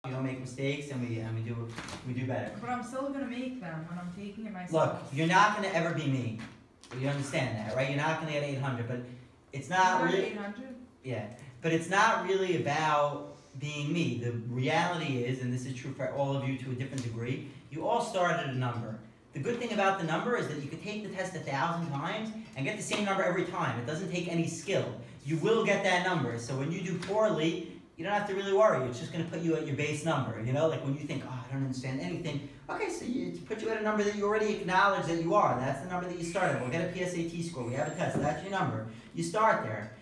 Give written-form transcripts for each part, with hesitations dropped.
You don't make mistakes, and we do better. But I'm still gonna make them when I'm taking it myself. Look, you're not gonna ever be me. You understand that, right? You're not gonna get 800, but it's not really. 800. Yeah, but it's not really about being me. The reality is, and this is true for all of you to a different degree, you all start at a number. The good thing about the number is that you could take the test 1,000 times and get the same number every time. It doesn't take any skill. You will get that number. So when you do poorly, you don't have to really worry. It's just going to put you at your base number. You know, like when you think, oh, I don't understand anything. Okay, so it's put you at a number that you already acknowledge that you are. That's the number that you started. We'll get a PSAT score. We have a test. That's your number. You start there.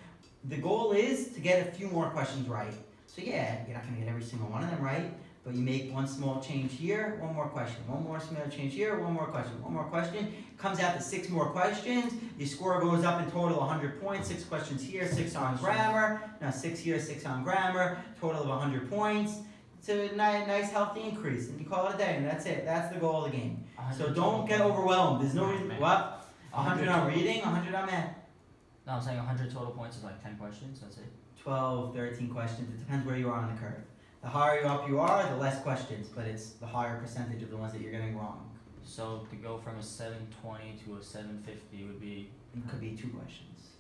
The goal is to get a few more questions right. So yeah, you're not going to get every single one of them right, but you make one small change here, one more question, one more small change here, one more question, one more question. Comes out to 6 more questions. Your score goes up in total 100 points. 6 questions here, 6 on grammar. Now 6 here, 6 on grammar. Total of 100 points. It's a nice healthy increase, and you call it a day, and that's it. That's the goal of the game. So don't get overwhelmed. There's no reason. What? 100 on reading, 100 on math. No, I'm saying 100 total points is like 10 questions. That's it. 12, 13 questions. It depends where you are on the curve. The higher up you are, the less questions, but it's the higher percentage of the ones that you're getting wrong. So to go from a 720 to a 750 would be. It could be 2 questions.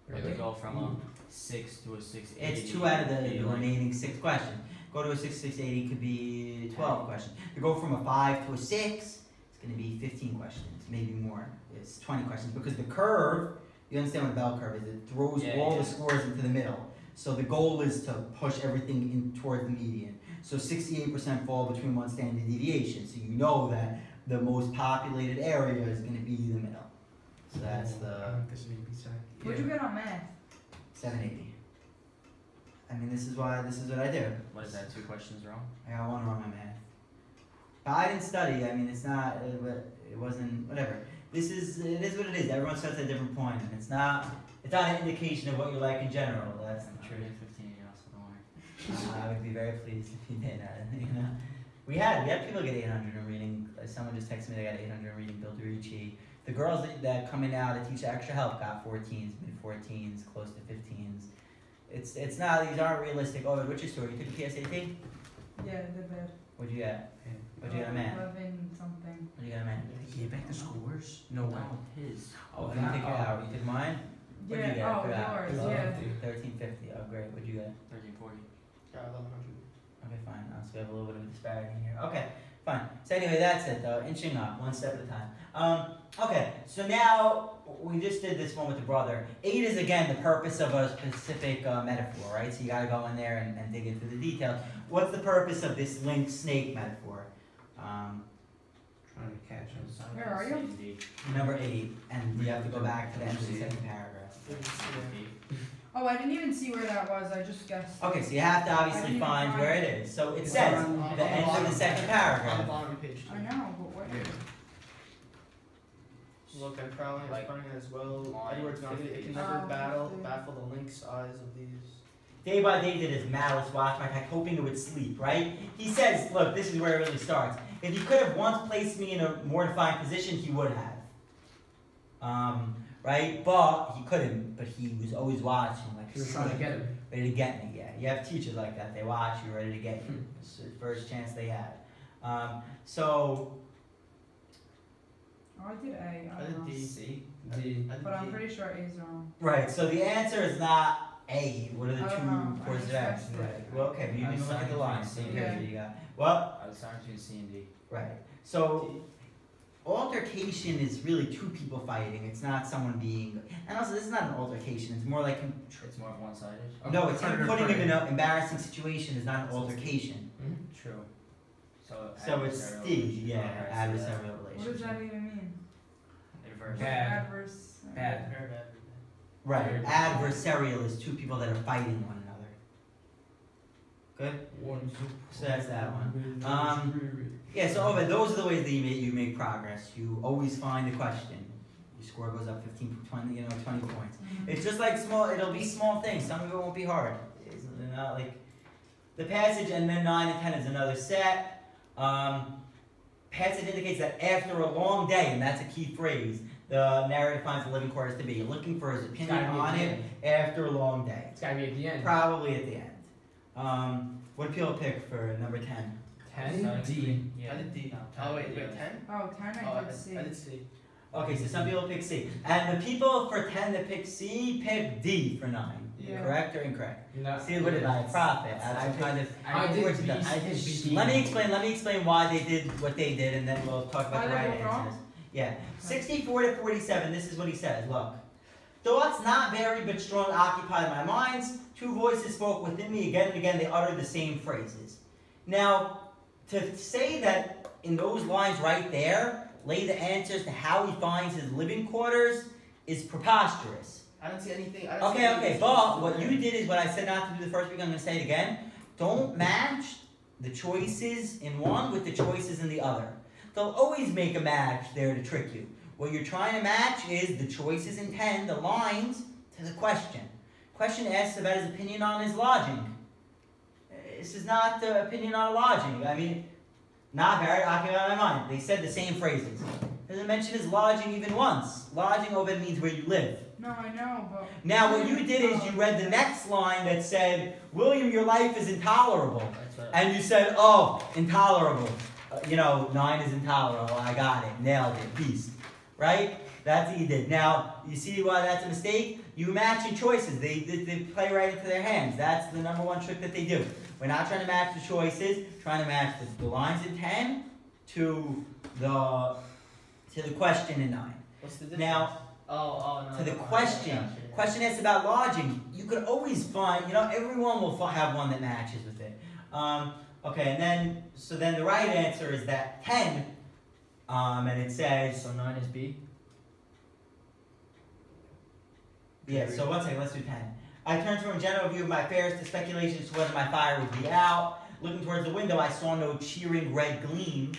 Or to go from a 6 to a 680. It's 2 out of the remaining 6 questions. Go to a 680 could be 12 questions. To go from a 5 to a 6, it's going to be 15 questions, maybe more. It's 20 questions because the curve, you understand what a bell curve is, it throws all the scores into the middle. So the goal is to push everything in toward the median. So 68% fall between one standard deviation. So you know that the most populated area is going to be the middle. So that's the What'd you get on math? 780. I mean, this is what I do. What is that? 2 questions wrong? I got 1 wrong on math. But I didn't study. I mean, it's not. It wasn't. Whatever. It is what it is. Everyone starts at a different point, and it's not an indication of what you like in general. That's the truth. 15 also, don't worry. I would be very pleased if you did. You know, we had people get 800 in reading. Someone just texted me they got 800 in reading. Bill DeRicci. The girls that come in now to teach extra help got 14s, mid 14s, close to 15s. It's not. These aren't realistic. Oh, what's your story? You took a PSAT? Yeah, I did bad. What'd you get? What'd you get on math? 11 something. What'd you get on math? He gave back the scores? No way. His. Oh, you take it out. You took mine? What'd you get? Oh, I forgot. yours, yeah. 1350. Oh, great. What'd you get? 1340. Got 1100. Okay, fine. So we have a little bit of a disparity here. Okay, fine. So anyway, that's it though. Inching up, 1 step at a time. Okay, so now we just did this one with the brother. 8 is again the purpose of a specific metaphor, right? So you got to go in there and dig into the details. What's the purpose of this link snake metaphor? Trying to catch him. Where are you? Number 8, and you have to go back to the end of the second paragraph. Oh, I didn't even see where that was. I just guessed. Okay, so you have to obviously find where it is. So it says the end of the second On the paragraph. bottom of page 2. I know, but what? Look, I'm Crowley is finding as well. line Edward's not it can 50. never Oh, baffle the link's eyes of these. Day by day did his malice watch my back, hoping it would sleep, right? He says, look, this is where it really starts. If he could have once placed me in a mortifying position, he would have. Right? But he couldn't, but he was always watching. Like, He was trying to get him. ready to get me, yeah. You have teachers like that. They watch you, ready to get you. It's the first chance they had. So... Oh, I did A. I I don't know. did D. C. D. But I'm pretty sure A is wrong. Right, so the answer is not A. What are the I don't two know. courses of I X? just Right. Well, okay, but you I didn't look at the decided lines. So between here's C. what you got. What? I was starting between C and D. Right. So altercation is really 2 people fighting. It's not someone being. And also, this is not an altercation. It's more like him. It's more one-sided. No, it's him putting him in an embarrassing situation. Is not an altercation. True. So it's adversarial D. relationship. Yeah, Alright, so adversarial What does relationship. that even mean? Inverse. Bad. Adverse. Bad. Right. Adversarial is 2 people that are fighting one another. Good. So that's that one. Yeah, so over those are the ways that you make progress. You always find a question. Your score goes up 15, 20, 20 points. It's just like it'll be small things. Some of it won't be hard. It's not like the passage, and then 9 and 10 is another set. Passage indicates that after a long day, and that's a key phrase, the narrator finds the living quarters to be. You're looking for his opinion on it after a long day. It's gotta be at the end. Probably at the end. What do people pick for number 10? 10? D. I Yeah. did D. No, Oh wait, 10, 10? Oh, 10 Oh, I did C. I did C. Okay, so some people pick C. And the people for 10 that pick C pick D for 9. Yeah. Correct or incorrect? No. See, what did I profit? I I'm kind of. I did towards B. the- I did B. Let me explain why they did what they did, and then we'll talk about Why the they right both wrong? answers. Yeah, 64 to 47. This is what he says. Look, thoughts not varied but strong occupied my minds. Two voices spoke within me again and again. They uttered the same phrases. Now, to say that in those lines right there, lay the answers to how he finds his living quarters is preposterous. I don't see anything. I don't see Okay, anything but what there. you did is what I said not to do the first week. I'm going to say it again. Don't match the choices in one with the choices in the other. They'll always make a match there to trick you. What you're trying to match is the choices in 10, the lines, to the question. Question asks about his opinion on his lodging. This is not the opinion on lodging. I mean, not very occupied my mind. They said the same phrases. Doesn't mention his lodging even once. Lodging over means where you live. No, I know, but. Now, what you did is you read the next line that said, William, your life is intolerable. That's what. And you said, oh, intolerable. 9 is intolerable. I got it. Nailed it. Beast. Right? That's what you did. Now, you see why that's a mistake? You match in choices. They play right into their hands. That's the number one trick that they do. We're not trying to match the choices. Trying to match the lines in 10 to the question in 9. What's the difference? Now, no. to the no, question. I got you. Question asks about lodging. You could always find, everyone will have one that matches with it. Okay, and then the right answer is that 10, and it says, So 9 is B. yeah, so one second, let's do 10. I turned from a general view of my affairs to speculations to whether my fire would be out. Looking towards the window, I saw no cheering red gleam.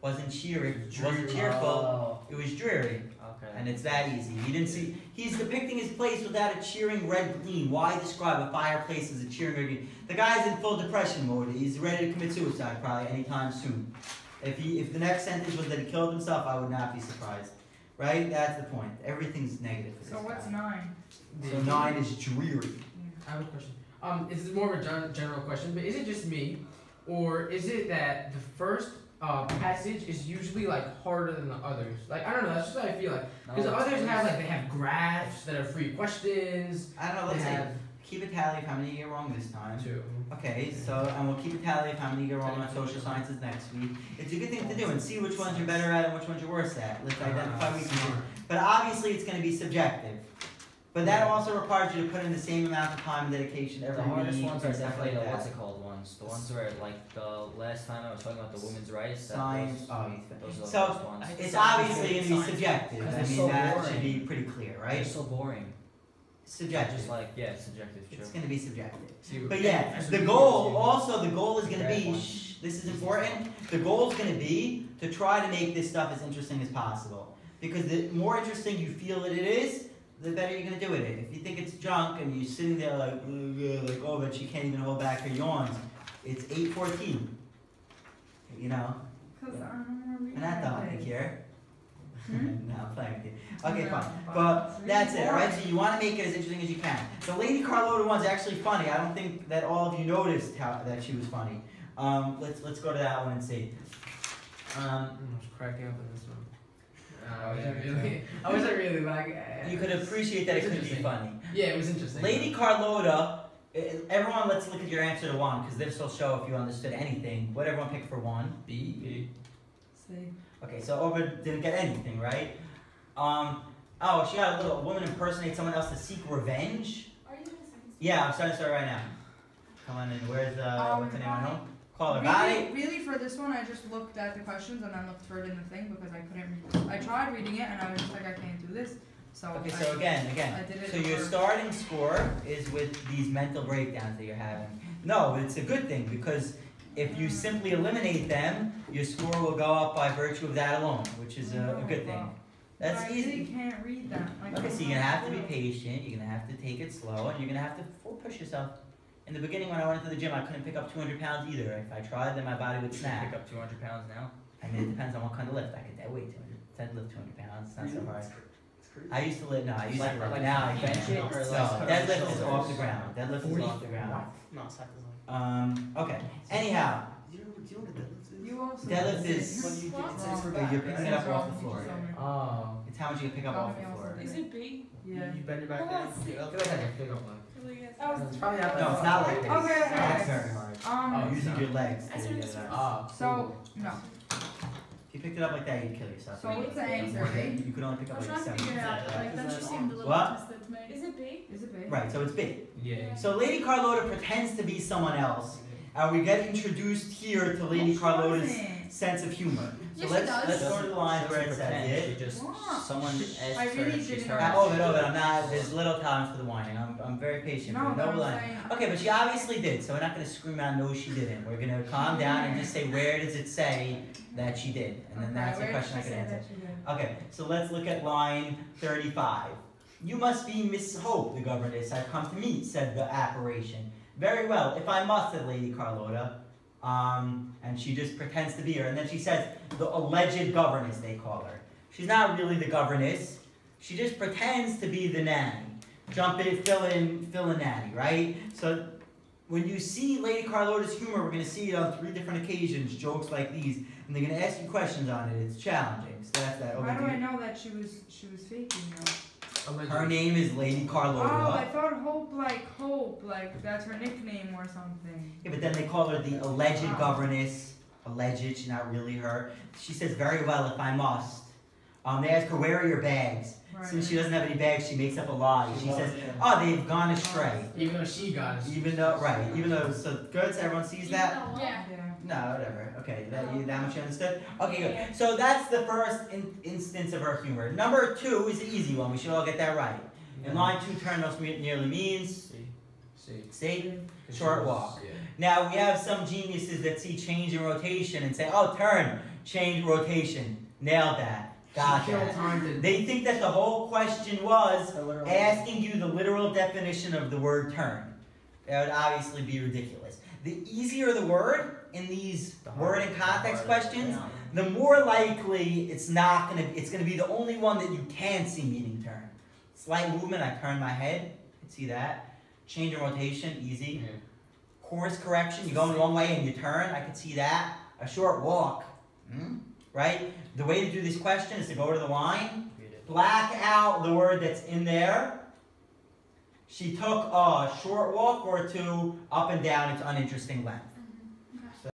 Wasn't cheering, wasn't cheerful. Oh, It was dreary. okay. And it's that easy. You didn't see. He's depicting his place without a cheering red gleam. Why describe a fireplace as a cheering red gleam? The guy's in full depression mode. He's ready to commit suicide probably anytime soon. If the next sentence was that he killed himself, I would not be surprised. Right? That's the point. Everything's negative for this So what's guy. 9? So 9 is dreary. I have a question. This is more of a general question, but is it just me, or is it that the first passage is usually like harder than the others? Like I don't know. That's just what I feel like. Because the others they have graphs that are free questions. I don't know. Let's see. Keep a tally of how many you get wrong this time. 2. Okay, and we'll keep a tally of how many you get wrong on social sciences next week. It's a good thing to do and see which ones you're better at and which ones you're worse at. Let's identify weaknesses. But obviously it's going to be subjective. But that also requires you to put in the same amount of time and dedication every The hardest week ones are and stuff definitely like the that. what's it called ones. The ones where like the last time I was talking about the women's rights. Science. Those Oh, are the so hardest ones. it's obviously going to be subjective. Because I they're mean, so that boring. should be pretty clear, They're right? so boring. Subjective. Just like subjective. True. It's going to be subjective. See, But yeah, the goal is going to be, this is important, the goal is going to be to try to make this stuff as interesting as possible. Because the more interesting you feel that it is, the better you're going to do with it. If you think it's junk and you're sitting there like, oh, but she can't even hold back her yawns, it's 8:14. Because I don't know. And I don't think here. Hmm? No, I'm playing with you. Okay, No, fine. but But it's that's really it, alright? boring. So you want to make it as interesting as you can. The Lady Carlotta one's actually funny. I don't think that all of you noticed that she was funny. Let's go to that one and see. I was cracking up in this one. I wasn't really like. You could appreciate that it It's could be interesting. funny. Yeah, it was interesting. Lady Carlotta, everyone let's look at your answer to 1, because this will show if you understood anything. What everyone picked for 1? B. See. Okay, so Oba didn't get anything, right? Oh, she got a woman impersonate someone else to seek revenge. Are you in a second? Yeah, I'm starting to start right now. Come on in. Where's what's the name of home? Caller, got it? Really, for this one, I just looked at the questions and then looked for it in the thing because I couldn't read. I tried reading it and I was just like, I can't do this. So Okay, so again, I did it so your for- starting score is with these mental breakdowns that you're having. No, it's a good thing because if you simply eliminate them, your score will go up by virtue of that alone, which is a good thing. That's I easy. really can't read that. Okay, so you're gonna have to be patient. You're gonna have to take it slow, and you're gonna have to push yourself. In the beginning, when I went to the gym, I couldn't pick up 200 pounds either. If I tried, then my body would Pick snap. up 200 pounds now. I mean, it depends on what kind of lift. I could deadlift 200 pounds. It's not so hard. It's crazy. I used to lift. No, I used to lift. Like now I bench can't. it or No, like deadlift is off the ground. Deadlift is off the ground. No, sack is like. Okay. Anyhow, Do you know what a deadlift is? You also. Deadlift is- When you Wrong. get for Oh, back, you're right? picking it up off the floor. Oh. It's how much you can pick up off the floor. Is it big? Yeah. You bend your back Oh, down. that's Get I up. feel like I can pick up one. Really good. It's probably not No, it's not like this. Okay, okay. That's very hard. Oh, You're using your legs I to started get it to out. Oh. So no. If you picked it up like that, you'd kill yourself. So what's the answer? You could only pick I up was like trying to 7. figure it out. Like that just seemed a little What? twisted to me. Is it big? Is it big? Right, so it's big. Yeah. So Lady Carlota pretends to be someone else, and we get introduced here to Lady Carlota's sense of humor. So Yes, she let's does. let's go to the lines where it says She it. just What? someone asked I her really if she's didn't heard. know. I'm not. There's little tolerance for the whining. I'm very patient. No, but but I'm line. saying. Okay, but she obviously did, so we're not gonna scream out no she didn't. We're gonna calm down and just say where does it say that she did, and then that's the where did question I she can say answer. that she did? Okay, so let's look at line 35. You must be Miss Hope, the governess I've come to meet, said the apparition. Very well, if I must, said Lady Carlota. And she just pretends to be her. And then she says, the alleged governess, they call her. She's not really the governess. She just pretends to be the nanny. Jump in, fill in nanny, right? So when you see Lady Carlota's humor, we're going to see it on 3 different occasions, jokes like these. And they're going to ask you questions on it. It's challenging. So that's that. How do I know that she was faking though? Her name is Lady Carlota. Oh, I thought Hope, like that's her nickname or something. Yeah, but then they call her the alleged governess. Alleged, she's not really her. She says, very well, if I must. They ask her, where are your bags? Right. Since she doesn't have any bags, she makes up a lie. She says, oh, they've gone astray. Even though she got it. Even though, so good, so everyone sees that? Yeah. Yeah. No, whatever. Okay, that much you understood? Okay, good. So that's the first instance of her humor. Number 2 is the easy one. We should all get that right. In line 2, turn most nearly means, see? Short walk. Yeah. Now, we have some geniuses that see change and rotation and say, oh, turn, change, rotation. Nailed that. Got She killed that. time to. They think that the whole question was asking you the literal definition of the word turn. That would obviously be ridiculous. The easier the word in these word and context questions, the more likely it's gonna be the only one that you can see meaning turn. Slight movement, I turn my head, you can see that. Change and rotation, easy. Yeah. Course correction, you're going one way and you turn, I can see that. A short walk, right? The way to do this question is to go to the line, black out the word that's in there. She took a short walk or 2 up and down its uninteresting length.